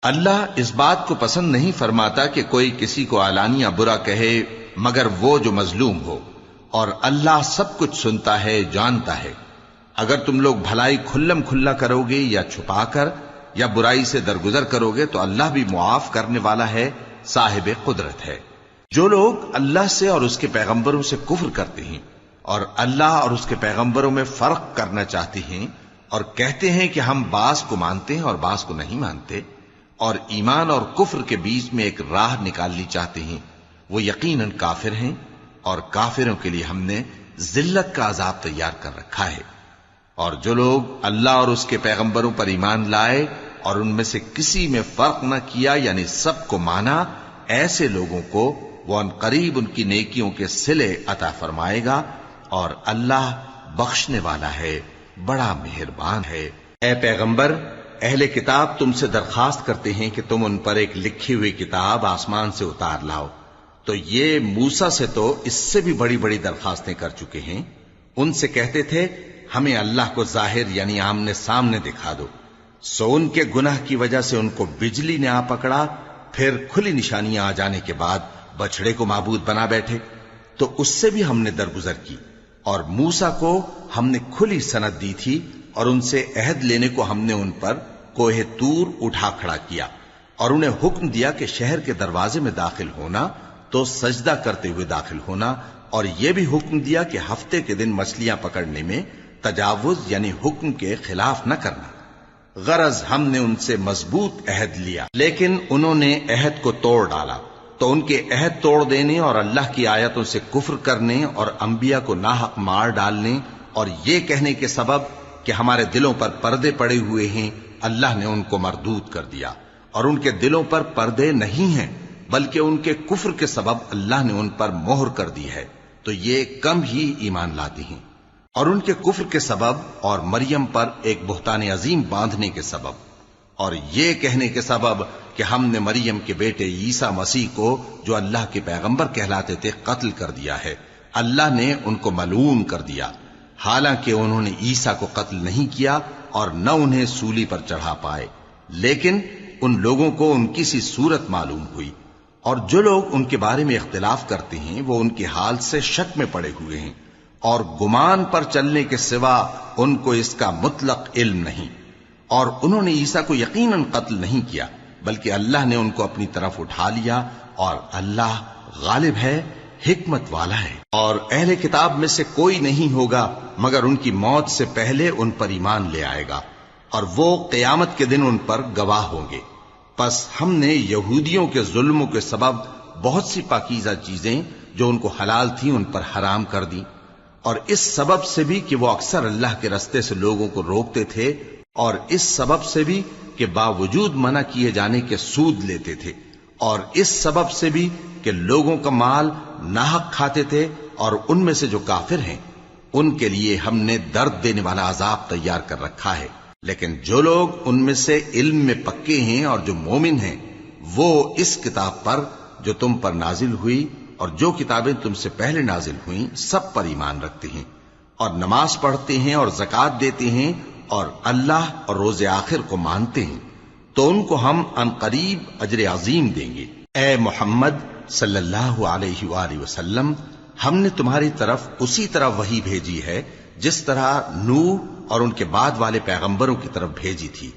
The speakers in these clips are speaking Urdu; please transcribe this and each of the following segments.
اللہ اس بات کو پسند نہیں فرماتا کہ کوئی کسی کو علانیہ برا کہے مگر وہ جو مظلوم ہو، اور اللہ سب کچھ سنتا ہے، جانتا ہے۔ اگر تم لوگ بھلائی کھلم کھلا کرو گے یا چھپا کر یا برائی سے درگزر کرو گے تو اللہ بھی معاف کرنے والا ہے، صاحب قدرت ہے۔ جو لوگ اللہ سے اور اس کے پیغمبروں سے کفر کرتے ہیں اور اللہ اور اس کے پیغمبروں میں فرق کرنا چاہتے ہیں اور کہتے ہیں کہ ہم بعض کو مانتے ہیں اور بعض کو نہیں مانتے، اور ایمان اور کفر کے بیچ میں ایک راہ نکالنی چاہتے ہیں، وہ یقیناً کافر ہیں، اور کافروں کے لیے ہم نے ذلت کا عذاب تیار کر رکھا ہے۔ اور جو لوگ اللہ اور اس کے پیغمبروں پر ایمان لائے اور ان میں سے کسی میں فرق نہ کیا، یعنی سب کو مانا، ایسے لوگوں کو وہ ان قریب ان کی نیکیوں کے صلے عطا فرمائے گا، اور اللہ بخشنے والا ہے، بڑا مہربان ہے۔ اے پیغمبر، اہل کتاب تم سے درخواست کرتے ہیں کہ تم ان پر ایک لکھی ہوئی کتاب آسمان سے اتار لاؤ، تو یہ موسیٰ سے تو اس سے بھی بڑی بڑی درخواستیں کر چکے ہیں۔ ان سے کہتے تھے ہمیں اللہ کو ظاہر یعنی آمنے سامنے دکھا دو، سو ان کے گناہ کی وجہ سے ان کو بجلی نے آ پکڑا، پھر کھلی نشانیاں آ جانے کے بعد بچڑے کو معبود بنا بیٹھے، تو اس سے بھی ہم نے درگزر کی۔ اور موسیٰ کو ہم نے کھلی سند دی تھی، اور ان سے عہد لینے کو ہم نے ان پر کوہ طور اٹھا کھڑا کیا، اور انہیں حکم دیا کہ شہر کے دروازے میں داخل ہونا تو سجدہ کرتے ہوئے داخل ہونا، اور یہ بھی حکم دیا کہ ہفتے کے دن مچھلیاں پکڑنے میں تجاوز یعنی حکم کے خلاف نہ کرنا۔ غرض ہم نے ان سے مضبوط عہد لیا، لیکن انہوں نے عہد کو توڑ ڈالا، تو ان کے عہد توڑ دینے اور اللہ کی آیتوں سے کفر کرنے اور انبیاء کو ناحق مار ڈالنے اور یہ کہنے کے سبب کہ ہمارے دلوں پر پردے پڑے ہوئے ہیں، اللہ نے ان کو مردود کر دیا۔ اور ان کے دلوں پر پردے نہیں ہیں بلکہ ان کے کفر کے سبب اللہ نے ان پر مہر کر دی ہے، تو یہ کم ہی ایمان لاتے ہیں۔ اور ان کے کفر کے سبب اور مریم پر ایک بہتان عظیم باندھنے کے سبب اور یہ کہنے کے سبب کہ ہم نے مریم کے بیٹے عیسیٰ مسیح کو جو اللہ کے پیغمبر کہلاتے تھے قتل کر دیا ہے، اللہ نے ان کو ملعون کر دیا، حالانکہ انہوں نے عیسیٰ کو قتل نہیں کیا اور نہ انہیں سولی پر چڑھا پائے، لیکن ان لوگوں کو ان کی سی صورت معلوم ہوئی۔ اور جو لوگ ان کے بارے میں اختلاف کرتے ہیں وہ ان کے حال سے شک میں پڑے ہوئے ہیں، اور گمان پر چلنے کے سوا ان کو اس کا مطلق علم نہیں۔ اور انہوں نے عیسیٰ کو یقیناً قتل نہیں کیا بلکہ اللہ نے ان کو اپنی طرف اٹھا لیا، اور اللہ غالب ہے، حکمت والا ہے۔ اور اہل کتاب میں سے کوئی نہیں ہوگا مگر ان کی موت سے پہلے ان پر ایمان لے آئے گا، اور وہ قیامت کے دن ان پر گواہ ہوں گے۔ پس ہم نے یہودیوں کے ظلموں کے سبب بہت سی پاکیزہ چیزیں جو ان کو حلال تھیں ان پر حرام کر دی، اور اس سبب سے بھی کہ وہ اکثر اللہ کے رستے سے لوگوں کو روکتے تھے، اور اس سبب سے بھی کہ باوجود منع کیے جانے کے سود لیتے تھے، اور اس سبب سے بھی کہ لوگوں کا مال ناحق کھاتے تھے، اور ان میں سے جو کافر ہیں ان کے لیے ہم نے درد دینے والا عذاب تیار کر رکھا ہے۔ لیکن جو لوگ ان میں سے علم میں پکے ہیں اور جو مومن ہیں وہ اس کتاب پر جو تم پر نازل ہوئی اور جو کتابیں تم سے پہلے نازل ہوئیں سب پر ایمان رکھتے ہیں، اور نماز پڑھتے ہیں اور زکوٰۃ دیتے ہیں اور اللہ اور روز آخر کو مانتے ہیں، تو ان کو ہم ان قریب اجر عظیم دیں گے۔ اے محمد صلی اللہ علیہ وآلہ وسلم، ہم نے تمہاری طرف اسی طرح وحی بھیجی ہے جس طرح نوح اور ان کے بعد والے پیغمبروں کی طرف بھیجی تھی،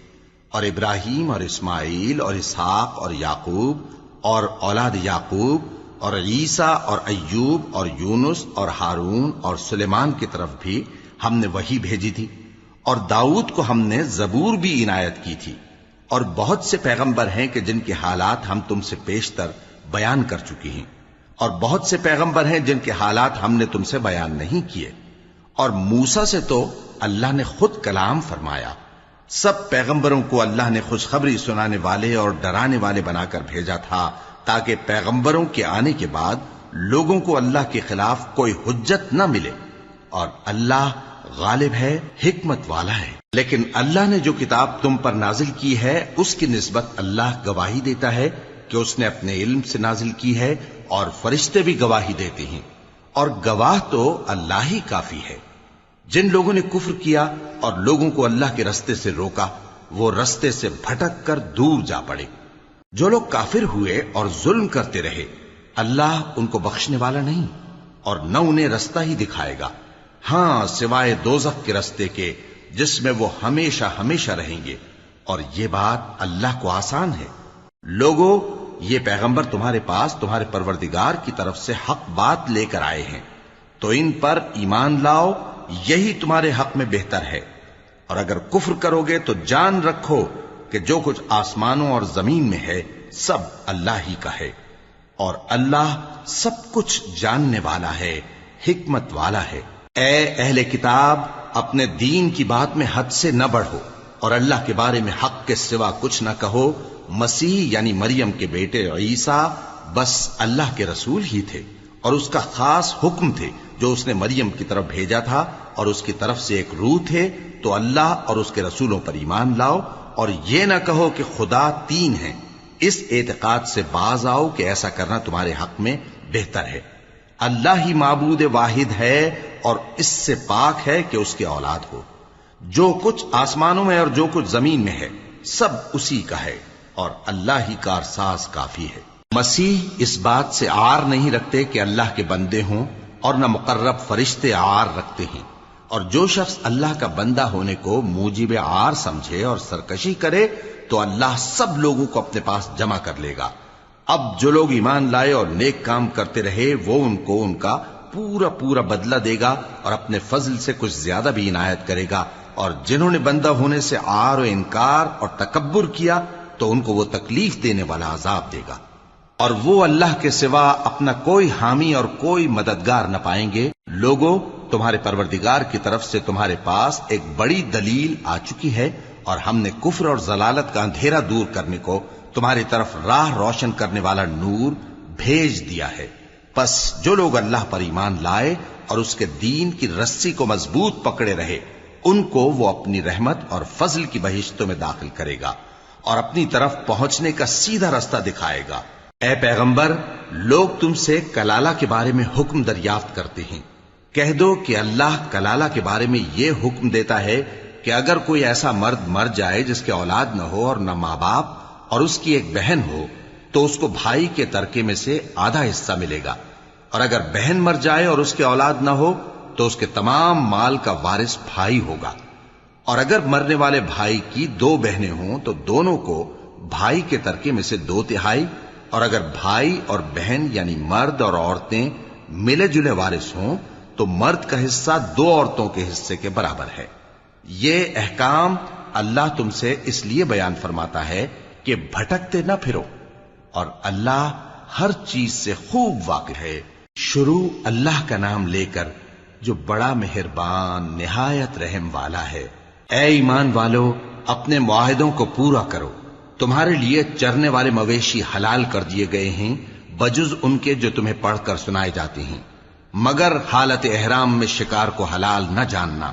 اور ابراہیم اور اسماعیل اور اسحاق اور یعقوب اور اولاد یعقوب اور عیسیٰ اور ایوب اور یونس اور ہارون اور سلیمان کی طرف بھی ہم نے وحی بھیجی تھی، اور داؤد کو ہم نے زبور بھی عنایت کی تھی، اور بہت سے پیغمبر ہیں کہ جن کے حالات ہم تم سے پیشتر بیان کر چکے ہیں، اور بہت سے پیغمبر ہیں جن کے حالات ہم نے تم سے بیان نہیں کیے، اور موسیٰ سے تو اللہ نے خود کلام فرمایا۔ سب پیغمبروں کو اللہ نے خوشخبری سنانے والے اور ڈرانے والے بنا کر بھیجا تھا تاکہ پیغمبروں کے آنے کے بعد لوگوں کو اللہ کے خلاف کوئی حجت نہ ملے، اور اللہ غالب ہے، حکمت والا ہے۔ لیکن اللہ نے جو کتاب تم پر نازل کی ہے اس کی نسبت اللہ گواہی دیتا ہے کہ اس نے اپنے علم سے نازل کی ہے، اور فرشتے بھی گواہی دیتے ہیں، اور گواہ تو اللہ ہی کافی ہے۔ جن لوگوں نے کفر کیا اور لوگوں کو اللہ کے رستے سے روکا وہ رستے سے بھٹک کر دور جا پڑے۔ جو لوگ کافر ہوئے اور ظلم کرتے رہے اللہ ان کو بخشنے والا نہیں اور نہ انہیں رستہ ہی دکھائے گا، ہاں سوائے دوزخ کے رستے کے جس میں وہ ہمیشہ ہمیشہ رہیں گے، اور یہ بات اللہ کو آسان ہے۔ لوگوں، یہ پیغمبر تمہارے پاس تمہارے پروردگار کی طرف سے حق بات لے کر آئے ہیں، تو ان پر ایمان لاؤ، یہی تمہارے حق میں بہتر ہے، اور اگر کفر کرو گے تو جان رکھو کہ جو کچھ آسمانوں اور زمین میں ہے سب اللہ ہی کا ہے، اور اللہ سب کچھ جاننے والا ہے، حکمت والا ہے۔ اے اہل کتاب، اپنے دین کی بات میں حد سے نہ بڑھو، اور اللہ کے بارے میں حق کے سوا کچھ نہ کہو۔ مسیح یعنی مریم کے بیٹے عیسیٰ بس اللہ کے رسول ہی تھے، اور اس کا خاص حکم تھے جو اس نے مریم کی طرف بھیجا تھا، اور اس کی طرف سے ایک روح تھے۔ تو اللہ اور اس کے رسولوں پر ایمان لاؤ، اور یہ نہ کہو کہ خدا تین ہیں، اس اعتقاد سے باز آؤ کہ ایسا کرنا تمہارے حق میں بہتر ہے۔ اللہ ہی معبود واحد ہے، اور اس سے پاک ہے کہ اس کی اولاد ہو۔ جو کچھ آسمانوں میں اور جو کچھ زمین میں ہے سب اسی کا ہے، اور اللہ ہی کارساز کافی ہے۔ مسیح اس بات سے عار نہیں رکھتے کہ اللہ کے بندے ہوں، اور نہ مقرب فرشتے عار رکھتے ہیں، اور جو شخص اللہ کا بندہ ہونے کو موجب عار سمجھے اور سرکشی کرے تو اللہ سب لوگوں کو اپنے پاس جمع کر لے گا۔ اب جو لوگ ایمان لائے اور نیک کام کرتے رہے وہ ان کو ان کا پورا پورا بدلہ دے گا، اور اپنے فضل سے کچھ زیادہ بھی عنایت کرے گا، اور جنہوں نے بندہ ہونے سے عار و انکار اور تکبر کیا تو ان کو وہ تکلیف دینے والا عذاب دے گا، اور وہ اللہ کے سوا اپنا کوئی حامی اور کوئی مددگار نہ پائیں گے۔ لوگوں، تمہارے پروردگار کی طرف سے تمہارے پاس ایک بڑی دلیل آ چکی ہے، اور ہم نے کفر اور ضلالت کا اندھیرا دور کرنے کو تمہاری طرف راہ روشن کرنے والا نور بھیج دیا ہے۔ پس جو لوگ اللہ پر ایمان لائے اور اس کے دین کی رسی کو مضبوط پکڑے رہے، ان کو وہ اپنی رحمت اور فضل کی بہشتوں میں داخل کرے گا، اور اپنی طرف پہنچنے کا سیدھا رستہ دکھائے گا۔ اے پیغمبر، لوگ تم سے کلالہ کے بارے میں حکم دریافت کرتے ہیں، کہہ دو کہ اللہ کلالہ کے بارے میں یہ حکم دیتا ہے کہ اگر کوئی ایسا مرد مر جائے جس کے اولاد نہ ہو اور نہ ماں باپ، اور اس کی ایک بہن ہو، تو اس کو بھائی کے ترکے میں سے آدھا حصہ ملے گا، اور اگر بہن مر جائے اور اس کے اولاد نہ ہو تو اس کے تمام مال کا وارث بھائی ہوگا، اور اگر مرنے والے بھائی کی دو بہنیں ہوں تو دونوں کو بھائی کے ترکے میں سے 2/3، اور اگر بھائی اور بہن یعنی مرد اور عورتیں ملے جلے وارث ہوں تو مرد کا حصہ 2 عورتوں کے حصے کے برابر ہے۔ یہ احکام اللہ تم سے اس لیے بیان فرماتا ہے کہ بھٹکتے نہ پھرو، اور اللہ ہر چیز سے خوب واقف ہے۔ شروع اللہ کا نام لے کر جو بڑا مہربان نہایت رحم والا ہے۔ اے ایمان والو، اپنے معاہدوں کو پورا کرو۔ تمہارے لیے چرنے والے مویشی حلال کر دیے گئے ہیں بجز ان کے جو تمہیں پڑھ کر سنائے جاتے ہیں، مگر حالت احرام میں شکار کو حلال نہ جاننا۔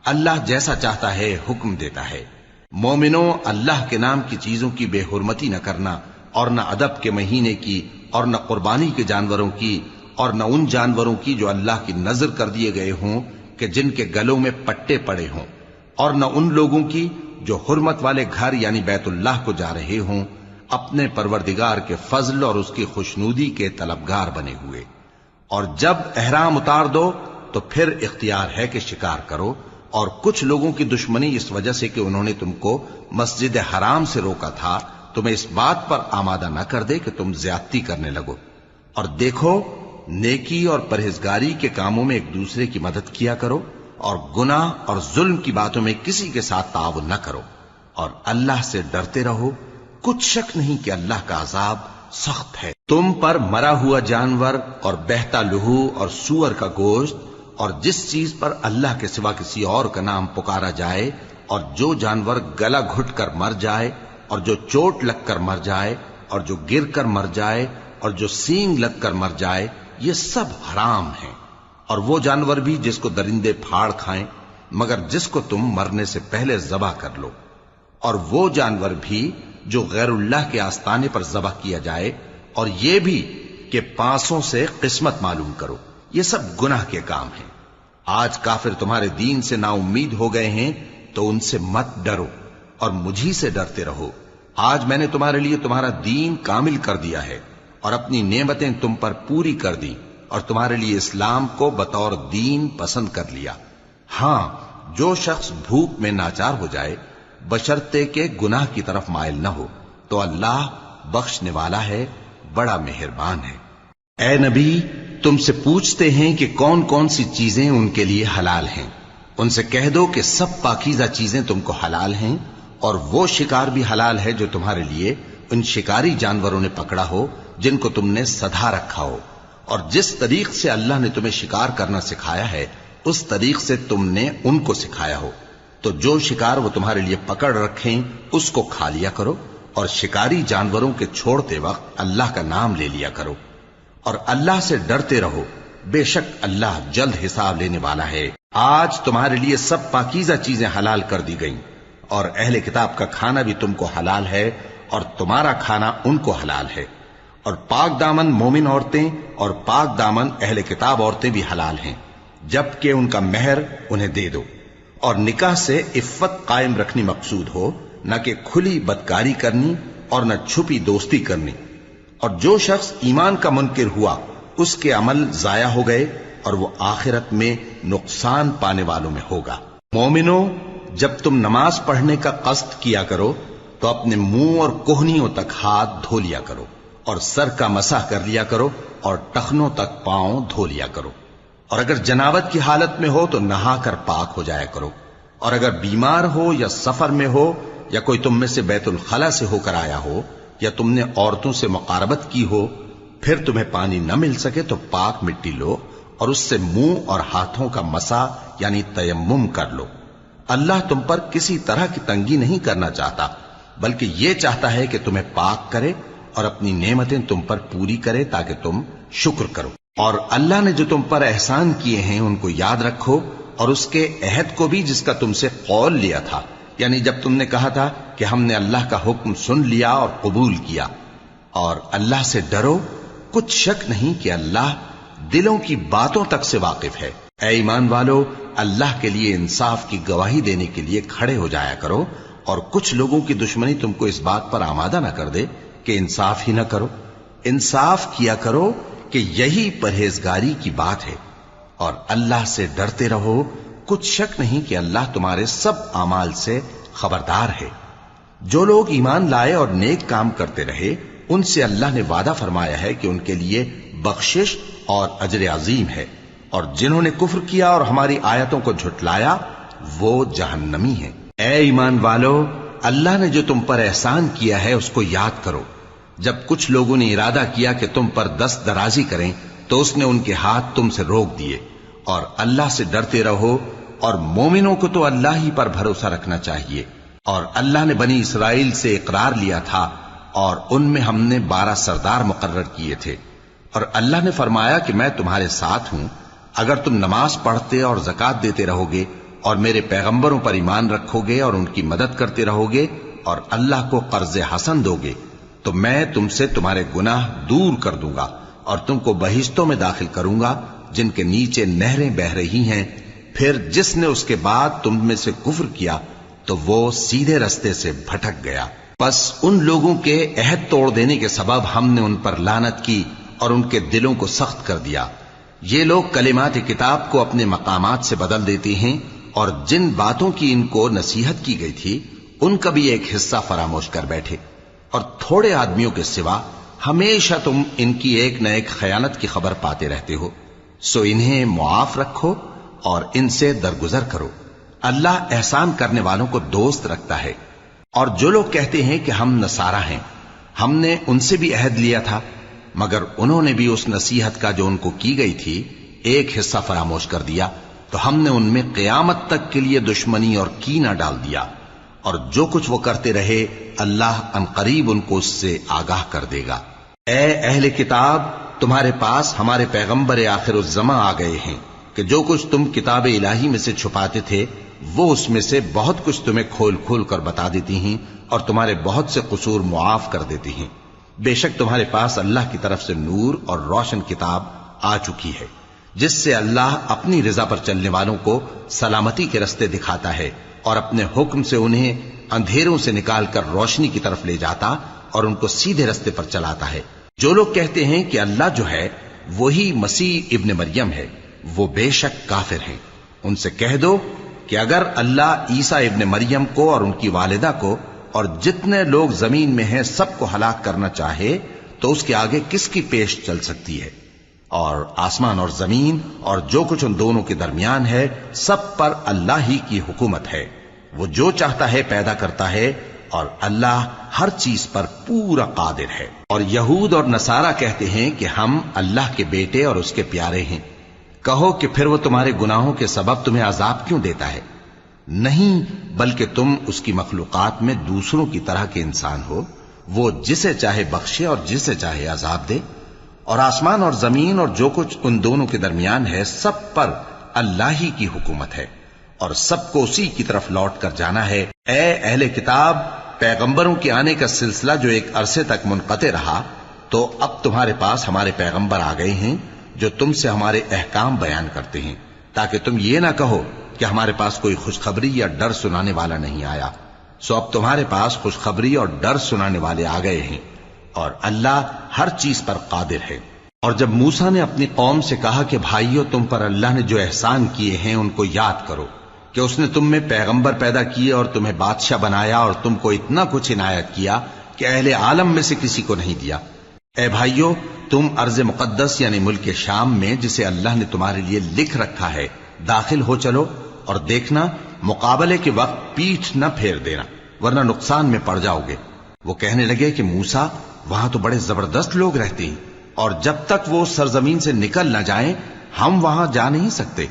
اللہ جیسا چاہتا ہے حکم دیتا ہے۔ مومنوں، اللہ کے نام کی چیزوں کی بے حرمتی نہ کرنا، اور نہ ادب کے مہینے کی، اور نہ قربانی کے جانوروں کی، اور نہ ان جانوروں کی جو اللہ کی نذر کر دیے گئے ہوں کہ جن کے گلوں میں پٹے پڑے ہوں، اور نہ ان لوگوں کی جو حرمت والے گھر یعنی بیت اللہ کو جا رہے ہوں، اپنے پروردگار کے فضل اور اس کی خوشنودی کے طلبگار بنے ہوئے۔ اور جب احرام اتار دو تو پھر اختیار ہے کہ شکار کرو، اور کچھ لوگوں کی دشمنی اس وجہ سے کہ انہوں نے تم کو مسجد حرام سے روکا تھا تمہیں اس بات پر آمادہ نہ کر دے کہ تم زیادتی کرنے لگو۔ اور دیکھو، نیکی اور پرہیزگاری کے کاموں میں ایک دوسرے کی مدد کیا کرو، اور گناہ اور ظلم کی باتوں میں کسی کے ساتھ تعاون نہ کرو، اور اللہ سے ڈرتے رہو۔ کچھ شک نہیں کہ اللہ کا عذاب سخت ہے۔ تم پر مرا ہوا جانور اور بہتا لہو اور سور کا گوشت، اور جس چیز پر اللہ کے سوا کسی اور کا نام پکارا جائے، اور جو جانور گلا گھٹ کر مر جائے، اور جو چوٹ لگ کر مر جائے، اور جو گر کر مر جائے، اور جو سینگ لگ کر مر جائے، یہ سب حرام ہیں۔ اور وہ جانور بھی جس کو درندے پھاڑ کھائیں، مگر جس کو تم مرنے سے پہلے ذبح کر لو، اور وہ جانور بھی جو غیر اللہ کے آستانے پر ذبح کیا جائے، اور یہ بھی کہ پانسوں سے قسمت معلوم کرو۔ یہ سب گناہ کے کام ہیں۔ آج کافر تمہارے دین سے نا امید ہو گئے ہیں تو ان سے مت ڈرو، اور مجھی سے ڈرتے رہو۔ آج میں نے تمہارے لیے تمہارا دین کامل کر دیا ہے اور اپنی نعمتیں تم پر پوری کر دی اور تمہارے لیے اسلام کو بطور دین پسند کر لیا۔ ہاں، جو شخص بھوک میں ناچار ہو جائے بشرطے کہ گناہ کی طرف مائل نہ ہو تو اللہ بخشنے والا ہے، بڑا مہربان ہے۔ اے نبی، تم سے پوچھتے ہیں کہ کون کون سی چیزیں ان کے لیے حلال ہیں۔ ان سے کہہ دو کہ سب پاکیزہ چیزیں تم کو حلال ہیں، اور وہ شکار بھی حلال ہے جو تمہارے لیے ان شکاری جانوروں نے پکڑا ہو جن کو تم نے سدھا رکھا ہو، اور جس طریق سے اللہ نے تمہیں شکار کرنا سکھایا ہے اس طریق سے تم نے ان کو سکھایا ہو۔ تو جو شکار وہ تمہارے لیے پکڑ رکھیں اس کو کھا لیا کرو، اور شکاری جانوروں کے چھوڑتے وقت اللہ کا نام لے لیا کرو، اور اللہ سے ڈرتے رہو، بے شک اللہ جلد حساب لینے والا ہے۔ آج تمہارے لیے سب پاکیزہ چیزیں حلال کر دی گئیں، اور اہل کتاب کا کھانا بھی تم کو حلال ہے اور تمہارا کھانا ان کو حلال ہے، اور پاک دامن مومن عورتیں اور پاک دامن اہل کتاب عورتیں بھی حلال ہیں، جبکہ ان کا مہر انہیں دے دو، اور نکاح سے عفت قائم رکھنی مقصود ہو، نہ کہ کھلی بدکاری کرنی اور نہ چھپی دوستی کرنی۔ اور جو شخص ایمان کا منکر ہوا اس کے عمل ضائع ہو گئے اور وہ آخرت میں نقصان پانے والوں میں ہوگا۔ مومنو، جب تم نماز پڑھنے کا قصد کیا کرو تو اپنے منہ اور کوہنیوں تک ہاتھ دھو لیا کرو، اور سر کا مسح کر لیا کرو، اور ٹخنوں تک پاؤں دھو لیا کرو، اور اگر جنابت کی حالت میں ہو تو نہا کر پاک ہو جایا کرو، اور اگر بیمار ہو یا سفر میں ہو یا کوئی تم میں سے بیت الخلا سے ہو کر آیا ہو یا تم نے عورتوں سے مقاربت کی ہو، پھر تمہیں پانی نہ مل سکے تو پاک مٹی لو اور اس سے منہ اور ہاتھوں کا مسح یعنی تیمم کر لو۔ اللہ تم پر کسی طرح کی تنگی نہیں کرنا چاہتا، بلکہ یہ چاہتا ہے کہ تمہیں پاک کرے اور اپنی نعمتیں تم پر پوری کرے تاکہ تم شکر کرو۔ اور اللہ نے جو تم پر احسان کیے ہیں ان کو یاد رکھو، اور اس کے عہد کو بھی جس کا تم سے قول لیا تھا، یعنی جب تم نے کہا تھا کہ ہم نے اللہ کا حکم سن لیا اور قبول کیا۔ اور اللہ سے ڈرو، کچھ شک نہیں کہ اللہ دلوں کی باتوں تک سے واقف ہے۔ اے ایمان والو، اللہ کے لیے انصاف کی گواہی دینے کے لیے کھڑے ہو جایا کرو، اور کچھ لوگوں کی دشمنی تم کو اس بات پر آمادہ نہ کر دے کہ انصاف ہی نہ کرو۔ انصاف کیا کرو کہ یہی پرہیزگاری کی بات ہے، اور اللہ سے ڈرتے رہو، کچھ شک نہیں کہ اللہ تمہارے سب اعمال سے خبردار ہے۔ جو لوگ ایمان لائے اور نیک کام کرتے رہے ان سے اللہ نے وعدہ فرمایا ہے کہ ان کے لیے بخشش اور اجر عظیم ہے، اور جنہوں نے کفر کیا اور ہماری آیتوں کو جھٹلایا وہ جہنمی ہیں۔ اے ایمان والو، اللہ نے جو تم پر احسان کیا ہے اس کو یاد کرو۔ جب کچھ لوگوں نے ارادہ کیا کہ تم پر دست درازی کریں تو اس نے ان کے ہاتھ تم سے روک دیے، اور اللہ سے ڈرتے رہو، اور مومنوں کو تو اللہ ہی پر بھروسہ رکھنا چاہیے۔ اور اللہ نے بنی اسرائیل سے اقرار لیا تھا اور ان میں ہم نے 12 سردار مقرر کیے تھے، اور اللہ نے فرمایا کہ میں تمہارے ساتھ ہوں اگر تم نماز پڑھتے اور زکوٰۃ دیتے رہو گے اور میرے پیغمبروں پر ایمان رکھو گے اور ان کی مدد کرتے رہو گے اور اللہ کو قرض حسن دو گے تو میں تم سے تمہارے گناہ دور کر دوں گا اور تم کو بہشتوں میں داخل کروں گا جن کے نیچے نہریں بہ رہی ہیں۔ پھر جس نے اس کے بعد تم میں سے کفر کیا تو وہ سیدھے رستے سے بھٹک گیا۔ پس ان لوگوں کے عہد توڑ دینے کے سبب ہم نے ان پر لعنت کی اور ان کے دلوں کو سخت کر دیا۔ یہ لوگ کلمات کتاب کو اپنے مقامات سے بدل دیتے ہیں، اور جن باتوں کی ان کو نصیحت کی گئی تھی ان کا بھی ایک حصہ فراموش کر بیٹھے، اور تھوڑے آدمیوں کے سوا ہمیشہ تم ان کی ایک نہ ایک خیانت کی خبر پاتے رہتے ہو، سو انہیں معاف رکھو اور ان سے درگزر کرو۔ اللہ احسان کرنے والوں کو دوست رکھتا ہے۔ اور جو لوگ کہتے ہیں کہ ہم نصارہ ہیں، ہم نے ان سے بھی عہد لیا تھا، مگر انہوں نے بھی اس نصیحت کا جو ان کو کی گئی تھی ایک حصہ فراموش کر دیا، تو ہم نے ان میں قیامت تک کے لیے دشمنی اور کینہ ڈال دیا، اور جو کچھ وہ کرتے رہے اللہ عنقریب ان کو اس سے آگاہ کر دے گا۔ اے اہل کتاب، تمہارے پاس ہمارے پیغمبر آخر الزماں آ گئے ہیں کہ جو کچھ تم کتاب الہی میں سے چھپاتے تھے وہ اس میں سے بہت کچھ تمہیں کھول کھول کر بتا دیتی ہیں اور تمہارے بہت سے قصور معاف کر دیتی ہیں۔ بے شک تمہارے پاس اللہ کی طرف سے نور اور روشن کتاب آ چکی ہے جس سے اللہ اپنی رضا پر چلنے والوں کو سلامتی کے رستے دکھاتا ہے اور اپنے حکم سے انہیں اندھیروں سے نکال کر روشنی کی طرف لے جاتا اور ان کو سیدھے رستے پر چلاتا ہے۔ جو لوگ کہتے ہیں کہ اللہ جو ہے وہی مسیح ابن مریم ہے، وہ بے شک کافر ہیں۔ ان سے کہہ دو کہ اگر اللہ عیسیٰ ابن مریم کو اور ان کی والدہ کو اور جتنے لوگ زمین میں ہیں سب کو ہلاک کرنا چاہے تو اس کے آگے کس کی پیش چل سکتی ہے؟ اور آسمان اور زمین اور جو کچھ ان دونوں کے درمیان ہے سب پر اللہ ہی کی حکومت ہے۔ وہ جو چاہتا ہے پیدا کرتا ہے اور اللہ ہر چیز پر پورا قادر ہے۔ اور یہود اور نصارہ کہتے ہیں کہ ہم اللہ کے بیٹے اور اس کے پیارے ہیں۔ کہو کہ پھر وہ تمہارے گناہوں کے سبب تمہیں عذاب کیوں دیتا ہے؟ نہیں، بلکہ تم اس کی مخلوقات میں دوسروں کی طرح کے انسان ہو، وہ جسے چاہے بخشے اور جسے چاہے عذاب دے۔ اور آسمان اور زمین اور جو کچھ ان دونوں کے درمیان ہے سب پر اللہ ہی کی حکومت ہے اور سب کو اسی کی طرف لوٹ کر جانا ہے۔ اے اہل کتاب، پیغمبروں کے آنے کا سلسلہ جو ایک عرصے تک منقطع رہا، تو اب تمہارے پاس ہمارے پیغمبر آ گئے ہیں جو تم سے ہمارے احکام بیان کرتے ہیں، تاکہ تم یہ نہ کہو کہ ہمارے پاس کوئی خوشخبری یا ڈر سنانے والا نہیں آیا۔ سو اب تمہارے پاس خوشخبری اور ڈر سنانے والے آ گئے ہیں، اور اللہ ہر چیز پر قادر ہے۔ اور جب موسیٰ نے اپنی قوم سے کہا کہ بھائیو، تم پر اللہ نے جو احسان کیے ہیں ان کو یاد کرو، کہ اس نے تم میں پیغمبر پیدا کیے اور تمہیں بادشاہ بنایا اور تم کو اتنا کچھ عنایت کیا کہ اہل عالم میں سے کسی کو نہیں دیا۔ اے بھائیو، تم ارض مقدس یعنی ملک شام میں، جسے اللہ نے تمہارے لیے لکھ رکھا ہے، داخل ہو چلو، اور دیکھنا مقابلے کے وقت پیٹھ نہ پھیر دینا، ورنہ نقصان میں پڑ جاؤ گے۔ وہ کہنے لگے کہ موسیٰ، وہاں تو بڑے زبردست لوگ رہتے ہیں، اور جب تک وہ سرزمین سے نکل نہ جائیں ہم وہاں جا نہیں سکتے۔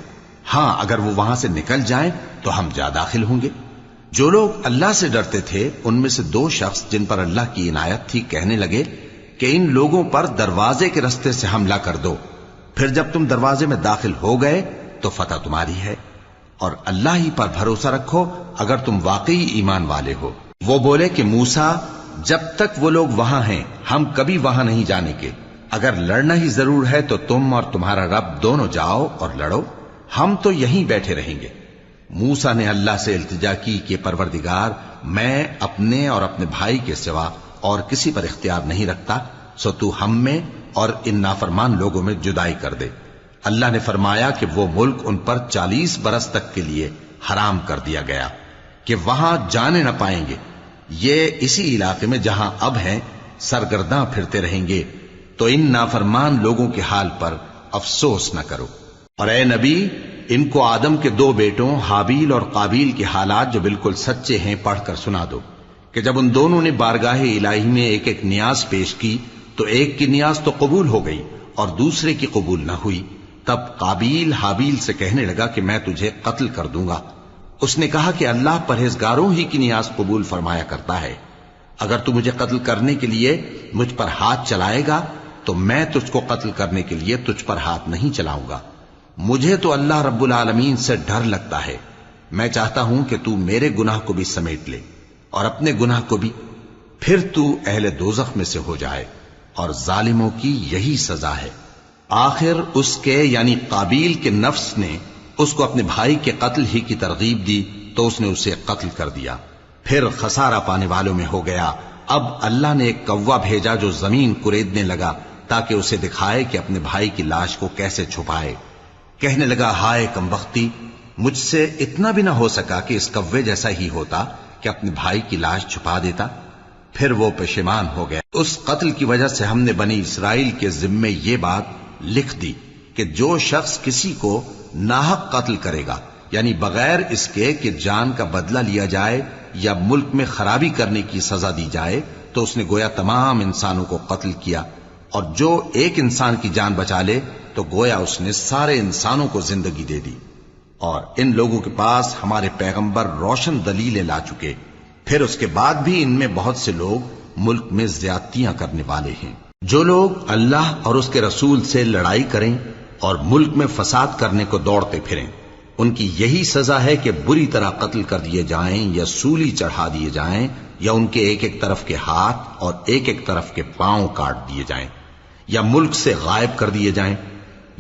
ہاں، اگر وہ وہاں سے نکل جائیں تو ہم جا داخل ہوں گے۔ جو لوگ اللہ سے ڈرتے تھے ان میں سے دو شخص جن پر اللہ کی عنایت تھی کہنے لگے کہ ان لوگوں پر دروازے کے رستے سے حملہ کر دو، پھر جب تم دروازے میں داخل ہو گئے تو فتح تمہاری ہے، اور اللہ ہی پر بھروسہ رکھو اگر تم واقعی ایمان والے ہو۔ وہ بولے کہ موسیٰ، جب تک وہ لوگ وہاں ہیں ہم کبھی وہاں نہیں جانے کے، اگر لڑنا ہی ضرور ہے تو تم اور تمہارا رب دونوں جاؤ اور لڑو، ہم تو یہیں بیٹھے رہیں گے۔ موسیٰ نے اللہ سے التجا کی کہ پروردگار، میں اپنے اور اپنے بھائی کے سوا اور کسی پر اختیار نہیں رکھتا، سو تو ہم میں اور ان نافرمان لوگوں میں جدائی کر دے۔ اللہ نے فرمایا کہ وہ ملک ان پر 40 برس تک کے لیے حرام کر دیا گیا کہ وہاں جانے نہ پائیں گے۔ یہ اسی علاقے میں جہاں اب ہیں سرگرداں پھرتے رہیں گے، تو ان نافرمان لوگوں کے حال پر افسوس نہ کرو۔ اور اے نبی، ان کو آدم کے 2 بیٹوں حابیل اور قابیل کے حالات جو بالکل سچے ہیں پڑھ کر سنا دو، کہ جب ان دونوں نے بارگاہ الہی میں ایک ایک نیاز پیش کی تو ایک کی نیاز تو قبول ہو گئی اور دوسرے کی قبول نہ ہوئی۔ تب قابیل حابیل سے کہنے لگا کہ میں تجھے قتل کر دوں گا۔ اس نے کہا کہ اللہ پرہیزگاروں ہی کی نیاز قبول فرمایا کرتا ہے، اگر تو مجھے قتل کرنے کے لیے مجھ پر ہاتھ چلائے گا تو میں تجھ کو قتل کرنے کے لیے تجھ پر ہاتھ نہیں چلاؤں گا۔ مجھے تو اللہ رب العالمین سے ڈر لگتا ہے، میں چاہتا ہوں کہ تو میرے گناہ کو بھی سمیٹ لے اور اپنے گناہ کو بھی، پھر تو اہل دوزخ میں سے ہو جائے، اور ظالموں کی یہی سزا ہے۔ آخر اس کے یعنی قابیل کے نفس نے اس کو اپنے بھائی کے قتل ہی کی ترغیب دی تو اس نے اسے قتل کر دیا، پھر خسارہ پانے والوں میں ہو گیا۔ اب اللہ نے ایک کوا بھیجا جو زمین کریدنے لگا تاکہ اسے دکھائے کہ اپنے بھائی کی لاش کو کیسے چھپائے۔ کہنے لگا، ہائے کمبختی، مجھ سے اتنا بھی نہ ہو سکا کہ اس کوے جیسا ہی ہوتا کہ اپنے بھائی کی لاش چھپا دیتا۔ پھر وہ پشیمان ہو گیا۔ اس قتل کی وجہ سے ہم نے بنی اسرائیل کے ذمے یہ بات لکھ دی کہ جو شخص کسی کو ناحق قتل کرے گا، یعنی بغیر اس کے کہ جان کا بدلہ لیا جائے یا ملک میں خرابی کرنے کی سزا دی جائے، تو اس نے گویا تمام انسانوں کو قتل کیا، اور جو ایک انسان کی جان بچا لے تو گویا اس نے سارے انسانوں کو زندگی دے دی۔ اور ان لوگوں کے پاس ہمارے پیغمبر روشن دلیلیں لا چکے، پھر اس کے بعد بھی ان میں بہت سے لوگ ملک میں زیادتیاں کرنے والے ہیں۔ جو لوگ اللہ اور اس کے رسول سے لڑائی کریں اور ملک میں فساد کرنے کو دوڑتے پھریں، ان کی یہی سزا ہے کہ بری طرح قتل کر دیے جائیں یا سولی چڑھا دیے جائیں، یا ان کے ایک ایک طرف کے ہاتھ اور ایک ایک طرف کے پاؤں کاٹ دیے جائیں، یا ملک سے غائب کر دیے جائیں۔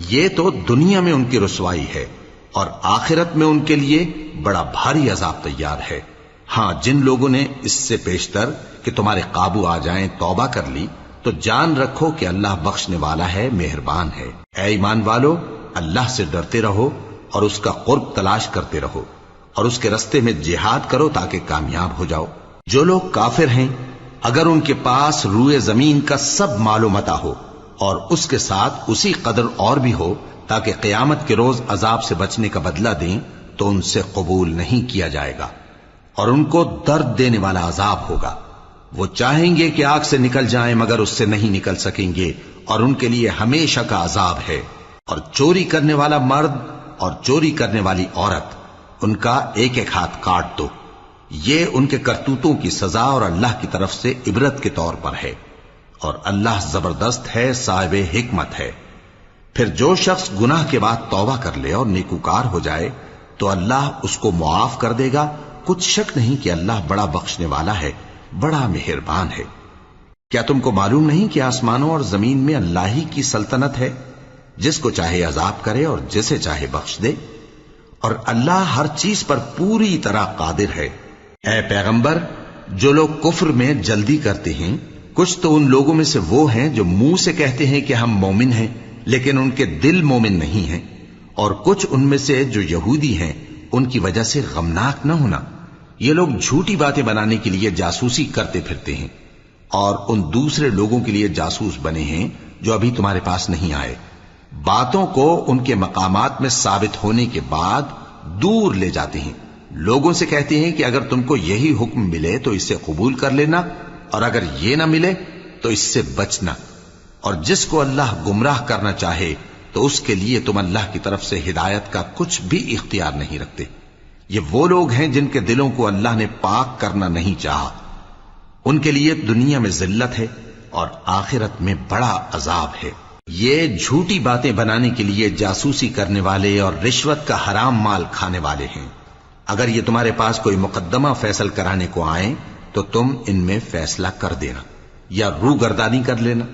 یہ تو دنیا میں ان کی رسوائی ہے، اور آخرت میں ان کے لیے بڑا بھاری عذاب تیار ہے۔ ہاں جن لوگوں نے اس سے پیشتر کہ تمہارے قابو آ جائیں توبہ کر لی تو جان رکھو کہ اللہ بخشنے والا ہے، مہربان ہے۔ اے ایمان والو، اللہ سے ڈرتے رہو اور اس کا قرب تلاش کرتے رہو اور اس کے رستے میں جہاد کرو تاکہ کامیاب ہو جاؤ۔ جو لوگ کافر ہیں اگر ان کے پاس روئے زمین کا سب مال و متاع ہو اور اس کے ساتھ اسی قدر اور بھی ہو تاکہ قیامت کے روز عذاب سے بچنے کا بدلہ دیں تو ان سے قبول نہیں کیا جائے گا اور ان کو درد دینے والا عذاب ہوگا۔ وہ چاہیں گے کہ آگ سے نکل جائیں مگر اس سے نہیں نکل سکیں گے اور ان کے لیے ہمیشہ کا عذاب ہے۔ اور چوری کرنے والا مرد اور چوری کرنے والی عورت ان کا ایک ایک ہاتھ کاٹ دو، یہ ان کے کرتوتوں کی سزا اور اللہ کی طرف سے عبرت کے طور پر ہے، اور اللہ زبردست ہے، صاحب حکمت ہے۔ پھر جو شخص گناہ کے بعد توبہ کر لے اور نیکوکار ہو جائے تو اللہ اس کو معاف کر دے گا، کچھ شک نہیں کہ اللہ بڑا بخشنے والا ہے، بڑا مہربان ہے۔ کیا تم کو معلوم نہیں کہ آسمانوں اور زمین میں اللہ ہی کی سلطنت ہے، جس کو چاہے عذاب کرے اور جسے چاہے بخش دے، اور اللہ ہر چیز پر پوری طرح قادر ہے۔ اے پیغمبر، جو لوگ کفر میں جلدی کرتے ہیں کچھ تو ان لوگوں میں سے وہ ہیں جو منہ سے کہتے ہیں کہ ہم مومن ہیں لیکن ان کے دل مومن نہیں ہیں، اور کچھ ان میں سے جو یہودی ہیں ان کی وجہ سے غمناک نہ ہونا۔ یہ لوگ جھوٹی باتیں بنانے کے لیے جاسوسی کرتے پھرتے ہیں اور ان دوسرے لوگوں کے لیے جاسوس بنے ہیں جو ابھی تمہارے پاس نہیں آئے، باتوں کو ان کے مقامات میں ثابت ہونے کے بعد دور لے جاتے ہیں، لوگوں سے کہتے ہیں کہ اگر تم کو یہی حکم ملے تو اسے قبول کر لینا اور اگر یہ نہ ملے تو اس سے بچنا، اور جس کو اللہ گمراہ کرنا چاہے تو اس کے لیے تم اللہ کی طرف سے ہدایت کا کچھ بھی اختیار نہیں رکھتے۔ یہ وہ لوگ ہیں جن کے دلوں کو اللہ نے پاک کرنا نہیں چاہا، ان کے لیے دنیا میں ذلت ہے اور آخرت میں بڑا عذاب ہے۔ یہ جھوٹی باتیں بنانے کے لیے جاسوسی کرنے والے اور رشوت کا حرام مال کھانے والے ہیں۔ اگر یہ تمہارے پاس کوئی مقدمہ فیصل کرانے کو آئیں تو تم ان میں فیصلہ کر دینا یا روگردانی کر لینا،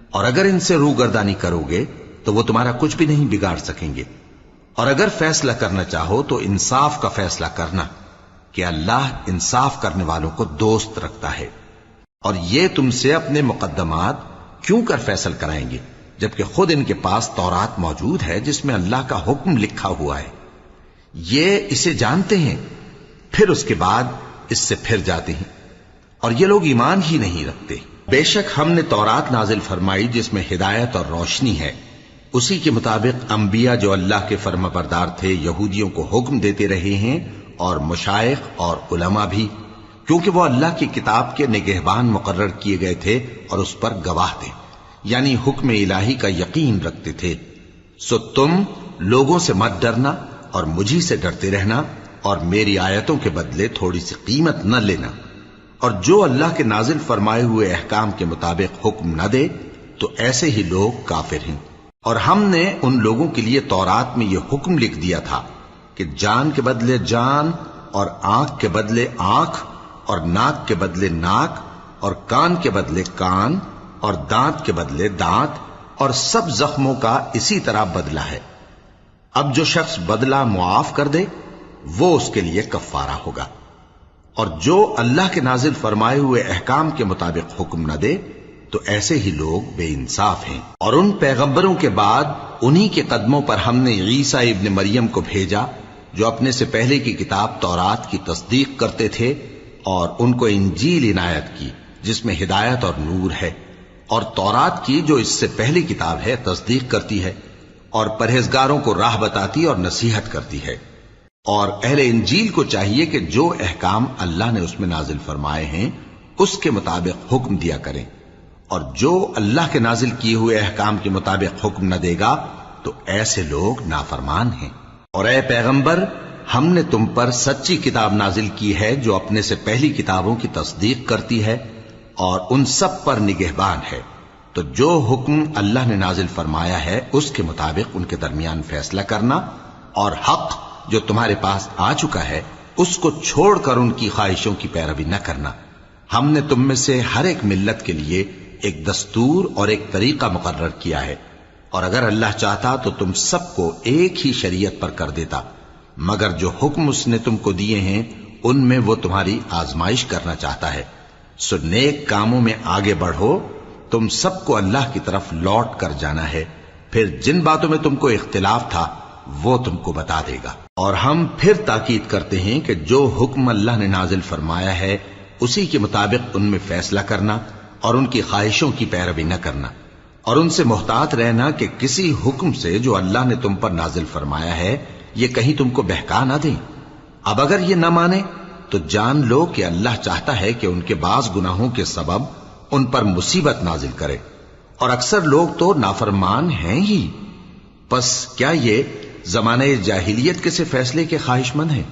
اور اگر ان سے روگردانی کرو گے تو وہ تمہارا کچھ بھی نہیں بگاڑ سکیں گے، اور اگر فیصلہ کرنا چاہو تو انصاف کا فیصلہ کرنا کہ اللہ انصاف کرنے والوں کو دوست رکھتا ہے۔ اور یہ تم سے اپنے مقدمات کیوں کر فیصل کرائیں گے جبکہ خود ان کے پاس تورات موجود ہے جس میں اللہ کا حکم لکھا ہوا ہے۔ یہ اسے جانتے ہیں پھر اس کے بعد اس سے پھر جاتے ہیں، اور یہ لوگ ایمان ہی نہیں رکھتے۔ بے شک ہم نے تورات نازل فرمائی جس میں ہدایت اور روشنی ہے، اسی کے مطابق انبیاء جو اللہ کے فرمانبردار تھے یہودیوں کو حکم دیتے رہے ہیں، اور مشائخ اور علماء بھی، کیونکہ وہ اللہ کی کتاب کے نگہبان مقرر کیے گئے تھے اور اس پر گواہ تھے، یعنی حکم الہی کا یقین رکھتے تھے۔ سو تم لوگوں سے مت ڈرنا اور مجھی سے ڈرتے رہنا، اور میری آیتوں کے بدلے تھوڑی سی قیمت نہ لینا، اور جو اللہ کے نازل فرمائے ہوئے احکام کے مطابق حکم نہ دے تو ایسے ہی لوگ کافر ہیں۔ اور ہم نے ان لوگوں کے لیے تورات میں یہ حکم لکھ دیا تھا کہ جان کے بدلے جان، اور آنکھ کے بدلے آنکھ، اور ناک کے بدلے ناک، اور کان کے بدلے کان، اور دانت کے بدلے دانت، اور سب زخموں کا اسی طرح بدلہ ہے۔ اب جو شخص بدلہ معاف کر دے وہ اس کے لیے کفارہ ہوگا، اور جو اللہ کے نازل فرمائے ہوئے احکام کے مطابق حکم نہ دے تو ایسے ہی لوگ بے انصاف ہیں۔ اور ان پیغمبروں کے بعد انہی کے قدموں پر ہم نے عیسیٰ ابن مریم کو بھیجا جو اپنے سے پہلے کی کتاب تورات کی تصدیق کرتے تھے، اور ان کو انجیل عنایت کی جس میں ہدایت اور نور ہے، اور تورات کی جو اس سے پہلی کتاب ہے تصدیق کرتی ہے اور پرہیزگاروں کو راہ بتاتی اور نصیحت کرتی ہے۔ اور اہل انجیل کو چاہیے کہ جو احکام اللہ نے اس میں نازل فرمائے ہیں اس کے مطابق حکم دیا کریں، اور جو اللہ کے نازل کیے ہوئے احکام کے مطابق حکم نہ دے گا تو ایسے لوگ نافرمان ہیں۔ اور اے پیغمبر، ہم نے تم پر سچی کتاب نازل کی ہے جو اپنے سے پہلی کتابوں کی تصدیق کرتی ہے اور ان سب پر نگہبان ہے، تو جو حکم اللہ نے نازل فرمایا ہے اس کے مطابق ان کے درمیان فیصلہ کرنا، اور حق جو تمہارے پاس آ چکا ہے اس کو چھوڑ کر ان کی خواہشوں کی پیروی نہ کرنا۔ ہم نے تم میں سے ہر ایک ملت کے لیے ایک دستور اور ایک طریقہ مقرر کیا ہے، اور اگر اللہ چاہتا تو تم سب کو ایک ہی شریعت پر کر دیتا، مگر جو حکم اس نے تم کو دیے ہیں ان میں وہ تمہاری آزمائش کرنا چاہتا ہے۔ سو نیک کاموں میں آگے بڑھو، تم سب کو اللہ کی طرف لوٹ کر جانا ہے، پھر جن باتوں میں تم کو اختلاف تھا وہ تم کو بتا دے گا۔ اور ہم پھر تاکید کرتے ہیں کہ جو حکم اللہ نے نازل فرمایا ہے اسی کے مطابق ان میں فیصلہ کرنا اور ان کی خواہشوں کی پیروی نہ کرنا، اور ان سے محتاط رہنا کہ کسی حکم سے جو اللہ نے تم پر نازل فرمایا ہے یہ کہیں تم کو بہکا نہ دیں۔ اب اگر یہ نہ مانے تو جان لو کہ اللہ چاہتا ہے کہ ان کے بعض گناہوں کے سبب ان پر مصیبت نازل کرے، اور اکثر لوگ تو نافرمان ہیں ہی۔ پس کیا یہ زمانہ جاہلیت کے سے فیصلے کے خواہش مند ہیں؟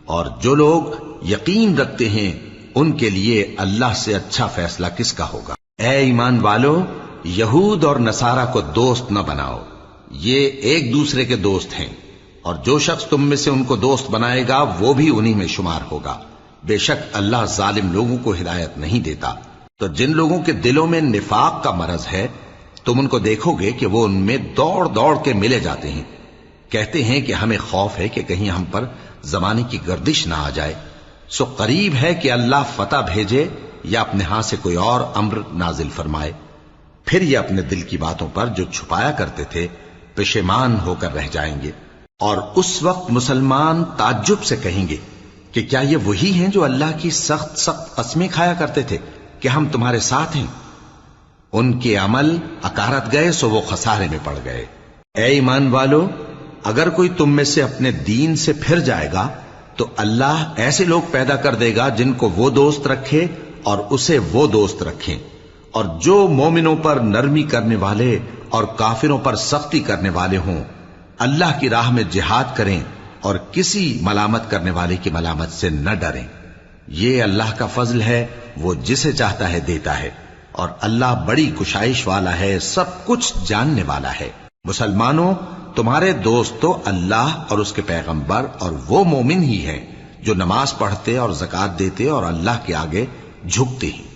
اور جو لوگ یقین رکھتے ہیں ان کے لیے اللہ سے اچھا فیصلہ کس کا ہوگا۔ اے ایمان والو، یہود اور نصارہ کو دوست نہ بناؤ، یہ ایک دوسرے کے دوست ہیں، اور جو شخص تم میں سے ان کو دوست بنائے گا وہ بھی انہی میں شمار ہوگا۔ بے شک اللہ ظالم لوگوں کو ہدایت نہیں دیتا۔ تو جن لوگوں کے دلوں میں نفاق کا مرض ہے تم ان کو دیکھو گے کہ وہ ان میں دوڑ دوڑ کے ملے جاتے ہیں، کہتے ہیں کہ ہمیں خوف ہے کہ کہیں ہم پر زمانے کی گردش نہ آ جائے۔ سو قریب ہے کہ اللہ فتح بھیجے یا اپنے ہاں سے کوئی اور امر نازل فرمائے، پھر یہ اپنے دل کی باتوں پر جو چھپایا کرتے تھے پشیمان ہو کر رہ جائیں گے۔ اور اس وقت مسلمان تعجب سے کہیں گے کہ کیا یہ وہی ہیں جو اللہ کی سخت سخت قسمیں کھایا کرتے تھے کہ ہم تمہارے ساتھ ہیں؟ ان کے عمل اکارت گئے سو وہ خسارے میں پڑ گئے۔ اے ایمان والو، اگر کوئی تم میں سے اپنے دین سے پھر جائے گا تو اللہ ایسے لوگ پیدا کر دے گا جن کو وہ دوست رکھے اور اسے وہ دوست رکھیں، اور جو مومنوں پر نرمی کرنے والے اور کافروں پر سختی کرنے والے ہوں، اللہ کی راہ میں جہاد کریں اور کسی ملامت کرنے والے کی ملامت سے نہ ڈریں۔ یہ اللہ کا فضل ہے، وہ جسے چاہتا ہے دیتا ہے، اور اللہ بڑی کشائش والا ہے، سب کچھ جاننے والا ہے۔ مسلمانوں، تمہارے دوست تو اللہ اور اس کے پیغمبر اور وہ مومن ہی ہیں جو نماز پڑھتے اور زکوٰۃ دیتے اور اللہ کے آگے جھکتے ہیں۔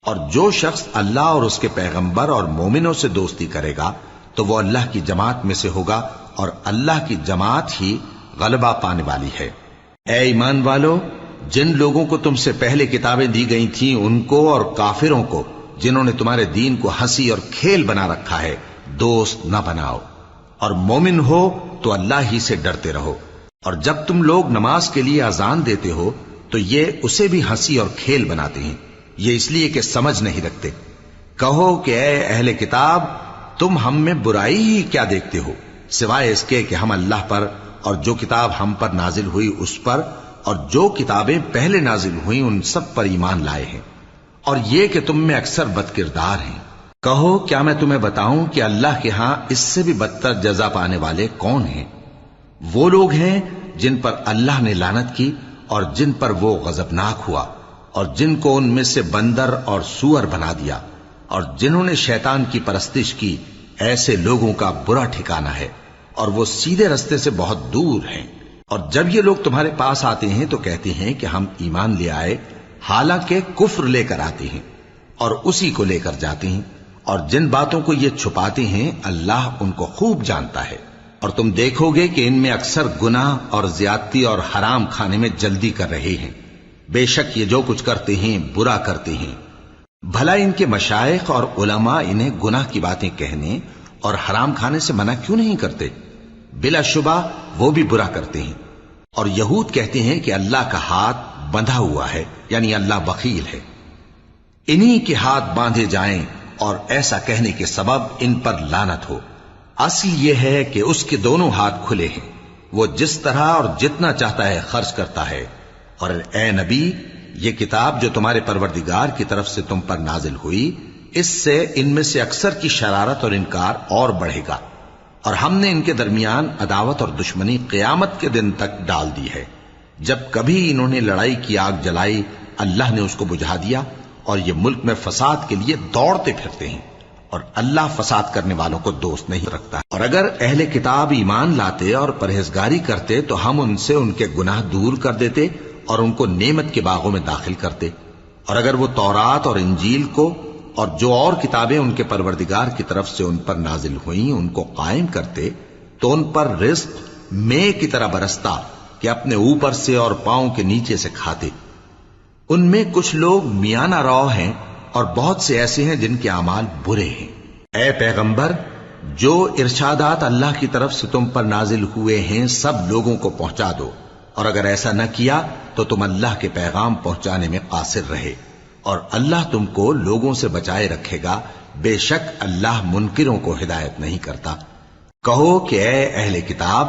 اور جو شخص اللہ اور اس کے پیغمبر اور مومنوں سے دوستی کرے گا تو وہ اللہ کی جماعت میں سے ہوگا، اور اللہ کی جماعت ہی غلبہ پانے والی ہے۔ اے ایمان والو، جن لوگوں کو تم سے پہلے کتابیں دی گئی تھیں ان کو اور کافروں کو جنہوں نے تمہارے دین کو ہنسی اور کھیل بنا رکھا ہے دوست نہ بناؤ، اور مومن ہو تو اللہ ہی سے ڈرتے رہو۔ اور جب تم لوگ نماز کے لیے اذان دیتے ہو تو یہ اسے بھی ہنسی اور کھیل بناتے ہیں، یہ اس لیے کہ سمجھ نہیں رکھتے۔ کہو کہ اے اہل کتاب، تم ہم میں برائی ہی کیا دیکھتے ہو، سوائے اس کے کہ ہم اللہ پر اور جو کتاب ہم پر نازل ہوئی اس پر اور جو کتابیں پہلے نازل ہوئیں ان سب پر ایمان لائے ہیں، اور یہ کہ تم میں اکثر بد کردار ہیں۔ کہو کیا میں تمہیں بتاؤں کہ اللہ کے ہاں اس سے بھی بدتر جزا پانے والے کون ہیں؟ وہ لوگ ہیں جن پر اللہ نے لعنت کی اور جن پر وہ غضبناک ہوا، اور جن کو ان میں سے بندر اور سور بنا دیا، اور جنہوں نے شیطان کی پرستش کی، ایسے لوگوں کا برا ٹھکانہ ہے، اور وہ سیدھے رستے سے بہت دور ہیں۔ اور جب یہ لوگ تمہارے پاس آتے ہیں تو کہتے ہیں کہ ہم ایمان لے آئے، حالانکہ کفر لے کر آتے ہیں اور اسی کو لے کر جاتے ہیں، اور جن باتوں کو یہ چھپاتے ہیں اللہ ان کو خوب جانتا ہے۔ اور تم دیکھو گے کہ ان میں اکثر گناہ اور زیادتی اور حرام کھانے میں جلدی کر رہے ہیں، بے شک یہ جو کچھ کرتے ہیں برا کرتے ہیں۔ بھلا ان کے مشائخ اور علماء انہیں گناہ کی باتیں کہنے اور حرام کھانے سے منع کیوں نہیں کرتے؟ بلا شبہ وہ بھی برا کرتے ہیں۔ اور یہود کہتے ہیں کہ اللہ کا ہاتھ بندھا ہوا ہے، یعنی اللہ بخیل ہے، انہی کے ہاتھ باندھے جائیں، اور ایسا کہنے کے سبب ان پر لعنت ہو۔ اصل یہ ہے کہ اس کے دونوں ہاتھ کھلے ہیں، وہ جس طرح اور جتنا چاہتا ہے خرچ کرتا ہے۔ اور اے نبی، یہ کتاب جو تمہارے پروردگار کی طرف سے تم پر نازل ہوئی، اس سے ان میں سے اکثر کی شرارت اور انکار اور بڑھے گا، اور ہم نے ان کے درمیان عداوت اور دشمنی قیامت کے دن تک ڈال دی ہے۔ جب کبھی انہوں نے لڑائی کی آگ جلائی اللہ نے اس کو بجھا دیا، اور یہ ملک میں فساد کے لیے دوڑتے پھرتے ہیں، اور اللہ فساد کرنے والوں کو دوست نہیں رکھتا۔ اور اگر اہل کتاب ایمان لاتے اور پرہیزگاری کرتے تو ہم ان سے ان کے گناہ دور کر دیتے اور ان کو نعمت کے باغوں میں داخل کرتے۔ اور اگر وہ تورات اور انجیل کو اور جو اور کتابیں ان کے پروردگار کی طرف سے ان پر نازل ہوئیں ان کو قائم کرتے تو ان پر رزق مے کی طرح برستا کہ اپنے اوپر سے اور پاؤں کے نیچے سے کھاتے۔ ان میں کچھ لوگ میانہ رو ہیں اور بہت سے ایسے ہیں جن کے اعمال برے ہیں۔ اے پیغمبر، جو ارشادات اللہ کی طرف سے تم پر نازل ہوئے ہیں سب لوگوں کو پہنچا دو، اور اگر ایسا نہ کیا تو تم اللہ کے پیغام پہنچانے میں قاصر رہے، اور اللہ تم کو لوگوں سے بچائے رکھے گا، بے شک اللہ منکروں کو ہدایت نہیں کرتا۔ کہو کہ اے اہل کتاب،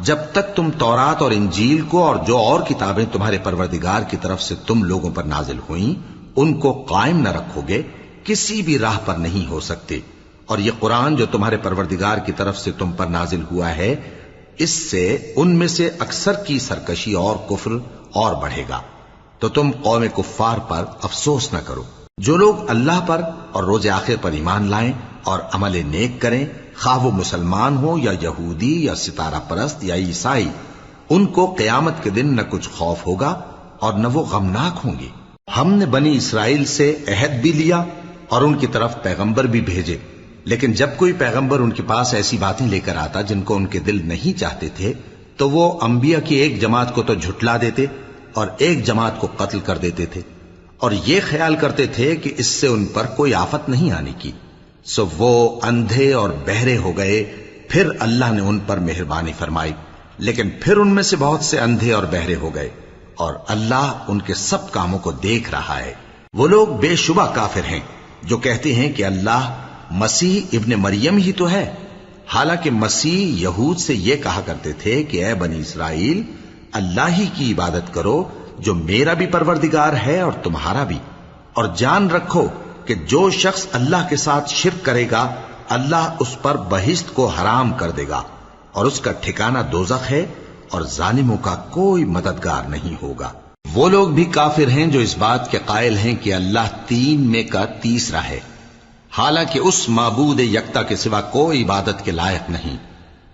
جب تک تم تورات اور انجیل کو اور جو اور کتابیں تمہارے پروردگار کی طرف سے تم لوگوں پر نازل ہوئیں ان کو قائم نہ رکھو گے، کسی بھی راہ پر نہیں ہو سکتے۔ اور یہ قرآن جو تمہارے پروردگار کی طرف سے تم پر نازل ہوا ہے، اس سے ان میں سے اکثر کی سرکشی اور کفر اور بڑھے گا، تو تم قوم کفار پر افسوس نہ کرو۔ جو لوگ اللہ پر اور روز آخر پر ایمان لائیں اور عمل نیک کریں، خواہ وہ مسلمان ہو یا یہودی یا ستارہ پرست یا عیسائی، ان کو قیامت کے دن نہ کچھ خوف ہوگا اور نہ وہ غمناک ہوں گے۔ ہم نے بنی اسرائیل سے عہد بھی لیا اور ان کی طرف پیغمبر بھی بھیجے، لیکن جب کوئی پیغمبر ان کے پاس ایسی باتیں لے کر آتا جن کو ان کے دل نہیں چاہتے تھے تو وہ انبیاء کی ایک جماعت کو تو جھٹلا دیتے اور ایک جماعت کو قتل کر دیتے تھے، اور یہ خیال کرتے تھے کہ اس سے ان پر کوئی آفت نہیں آنے کی، سو وہ اندھے اور بہرے ہو گئے۔ پھر اللہ نے ان پر مہربانی فرمائی، لیکن پھر ان میں سے بہت سے اندھے اور بہرے ہو گئے، اور اللہ ان کے سب کاموں کو دیکھ رہا ہے۔ وہ لوگ بے شبہ کافر ہیں جو کہتے ہیں کہ اللہ مسیح ابن مریم ہی تو ہے، حالانکہ مسیح یہود سے یہ کہا کرتے تھے کہ اے بنی اسرائیل، اللہ ہی کی عبادت کرو جو میرا بھی پروردگار ہے اور تمہارا بھی، اور جان رکھو کہ جو شخص اللہ کے ساتھ شرک کرے گا اللہ اس پر بہشت کو حرام کر دے گا، اور اس کا ٹھکانہ دوزخ ہے، اور ظالموں کا کوئی مددگار نہیں ہوگا۔ وہ لوگ بھی کافر ہیں جو اس بات کے قائل ہیں کہ اللہ تین میں کا تیسرا ہے، حالانکہ اس معبود یکتا کے سوا کوئی عبادت کے لائق نہیں۔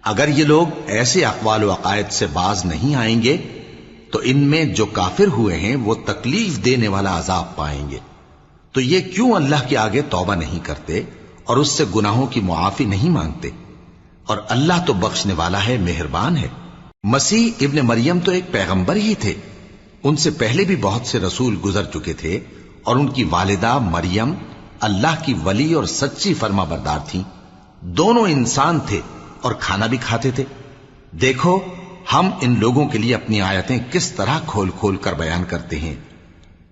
اگر یہ لوگ ایسے اقوال و عقائد سے باز نہیں آئیں گے تو ان میں جو کافر ہوئے ہیں وہ تکلیف دینے والا عذاب پائیں گے۔ تو یہ کیوں اللہ کے آگے توبہ نہیں کرتے اور اس سے گناہوں کی معافی نہیں مانگتے؟ اور اللہ تو بخشنے والا ہے، مہربان ہے۔ مسیح ابن مریم تو ایک پیغمبر ہی تھے، ان سے پہلے بھی بہت سے رسول گزر چکے تھے، اور ان کی والدہ مریم اللہ کی ولی اور سچی فرما بردار تھیں۔ دونوں انسان تھے اور کھانا بھی کھاتے تھے۔ دیکھو ہم ان لوگوں کے لیے اپنی آیتیں کس طرح کھول کھول کر بیان کرتے ہیں،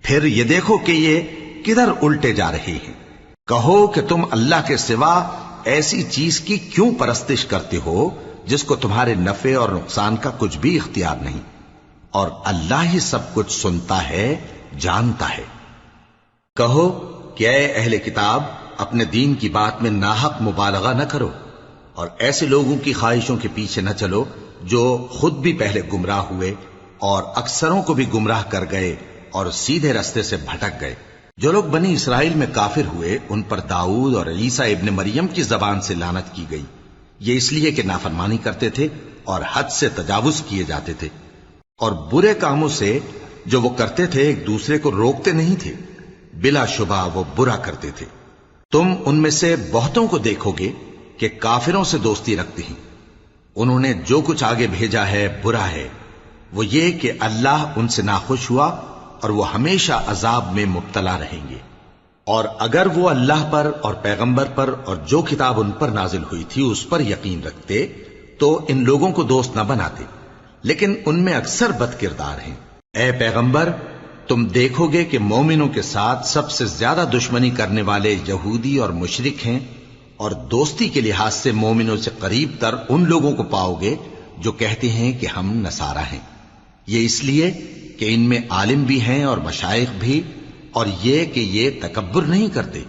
پھر یہ دیکھو کہ یہ کدھر الٹے جا رہے ہیں۔ کہو کہ تم اللہ کے سوا ایسی چیز کی کیوں پرستش کرتے ہو جس کو تمہارے نفع اور نقصان کا کچھ بھی اختیار نہیں، اور اللہ ہی سب کچھ سنتا ہے، جانتا ہے۔ کہو کہ اے اہل کتاب، اپنے دین کی بات میں ناحق مبالغہ نہ کرو، اور ایسے لوگوں کی خواہشوں کے پیچھے نہ چلو جو خود بھی پہلے گمراہ ہوئے اور اکثروں کو بھی گمراہ کر گئے اور سیدھے رستے سے بھٹک گئے۔ جو لوگ بنی اسرائیل میں کافر ہوئے ان پر داؤد اور عیسیٰ ابن مریم کی زبان سے لعنت کی گئی، یہ اس لیے کہ نافرمانی کرتے تھے اور حد سے تجاوز کیے جاتے تھے، اور برے کاموں سے جو وہ کرتے تھے ایک دوسرے کو روکتے نہیں تھے، بلا شبہ وہ برا کرتے تھے۔ تم ان میں سے بہتوں کو دیکھو گے کہ کافروں سے دوستی رکھتے ہیں، انہوں نے جو کچھ آگے بھیجا ہے برا ہے، وہ یہ کہ اللہ ان سے ناخوش ہوا اور وہ ہمیشہ عذاب میں مبتلا رہیں گے۔ اور اگر وہ اللہ پر اور پیغمبر پر اور جو کتاب ان پر نازل ہوئی تھی اس پر یقین رکھتے تو ان لوگوں کو دوست نہ بناتے، لیکن ان میں اکثر بد کردار ہیں۔ اے پیغمبر، تم دیکھو گے کہ مومنوں کے ساتھ سب سے زیادہ دشمنی کرنے والے یہودی اور مشرک ہیں، اور دوستی کے لحاظ سے مومنوں سے قریب تر ان لوگوں کو پاؤ گے جو کہتے ہیں کہ ہم نصارہ ہیں۔ یہ اس لیے کہ ان میں عالم بھی ہیں اور مشائخ بھی، اور یہ کہ یہ تکبر نہیں کرتے۔